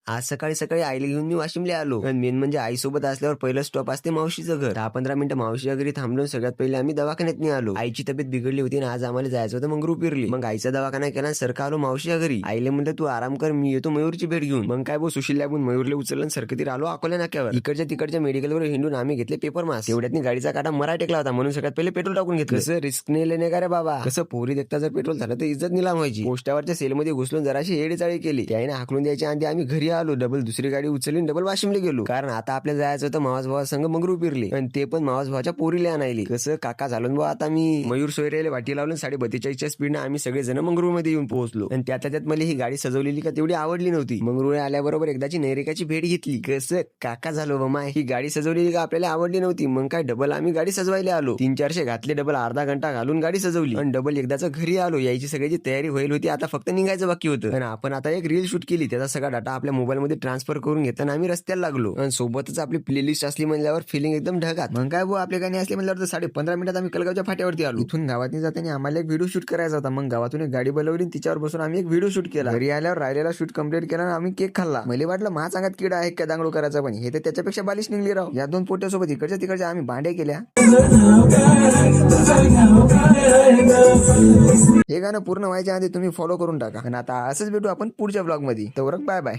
आज सकाळी सकाळी आईला घेऊन मी वाशिमला आलो. आणि मेन म्हणजे आईसोबत असल्यावर पहिलं स्टॉप असते मावशीचं घर. 10-15 मिनिटं मावशीच्या घरी थांबलो. सगळ्यात पहिले आम्ही दवाखान्यात आलो. आईची तब्येत बिघडली होती आणि आज आम्हाला जायचं होतं मंगरुळपीरला. मग आईचा दवाखाना केला आणि सरका आलो मावशीच्या घरी. आईले म्हणलं तू आराम कर, मी येतो मयूरची भेट घेऊन. मग काय सुशील मयूरला उचललं सरकतीर आलो अकोल्या नाक्यावर. इकडच्या तिकडच्या मेडिकलवर हिंडून आम्ही घेतले पेपर मास. तेवढ्यात गाडीचा काटा मरा टेकला होता म्हणून सगळ्यात पहिले पेट्रोल टाकून घेतलं. कसं रिस्क नाही लेणे का रे बाबा. कसं पोरी देखता जर पेट्रोल झालं तर इज्जत निलाम व्हायची. पोस्टावरच्या सेलमध्ये घुसलून जराशी येडीचाळी केली. त्याने हाकलून द्यायच्या आधी आम्ही घरी आलो. डबल दुसरी गाडी उचलली डबल वाशिमला गेलो. कारण आता आपल्याला जायचं होतं मावस भावा संघ मंगरुळपीरले. आणि ते पण मावस भावाच्या पोरीला आणायली. कसं काका झालो बा आता मी. मयूर सोयरेला वाटी लावून 32.45च्या स्पीडनं आम्ही सगळेजण मंगरुळमध्ये येऊन पोहोचलो. आणि त्यात मला ही गाडी सजवलेली का तेवढी आवडली नव्हती. मंगरुळ आल्याबरोबर एकदाची नैरिकाची भेट घेतली. कसं काका झालो बा माय. ही गाडी सजवलेली का आपल्याला आवडली नव्हती. मग काय डबल आम्ही गाडी सजवायला आलो. 300-400 घातले. डबल अर्धा घंटा घालून गाडी सजवली आणि डबल एकदाच घरी आलो. यायची सगळ्याची तयारी होईल होती. आता फक्त निघायचं बाकी होतं. आणि आपण आता एक रील शूट केली. त्याचा सगळा डाटा आपल्या मोबाईलमध्ये ट्रान्सफर करून घेताना आम्ही रस्त्याला लागलो. आणि सोबतच आपली प्लेलिस्ट असली म्हणल्यावर फिलिंग एकदम ढगात. मग काय आपले गाणी असले म्हणल्यावर तर 15.5 मिनिटात आम्ही कलगावच्या फाट्यावरती आलो. इथून गावातून जाताना आम्हाला एक व्हिडिओ शूट करायचा होता. मग गावातून एक गाडी बोलवली, तिच्यावर बसून आम्ही एक व्हिडिओ शूट केला. घरी आल्यावर राहिलेला शूट कंप्लीट केला आणि आम्ही केक खाल्ला. मला वाटलं महाचांगात किडा आहे का दांगडू करायचा, पण हे तर त्याच्यापेक्षा बालिश निघली राव. या दोन पोट्यासोबत इकडच्या तिकडच्या आम्ही भांडे केल्या. हे गाणं पूर्ण व्हायच्या आधी तुम्ही फॉलो करून टाका. आणि आता असंच भेटू आपण पुढच्या ब्लॉग मध्ये. तर बाय बाय.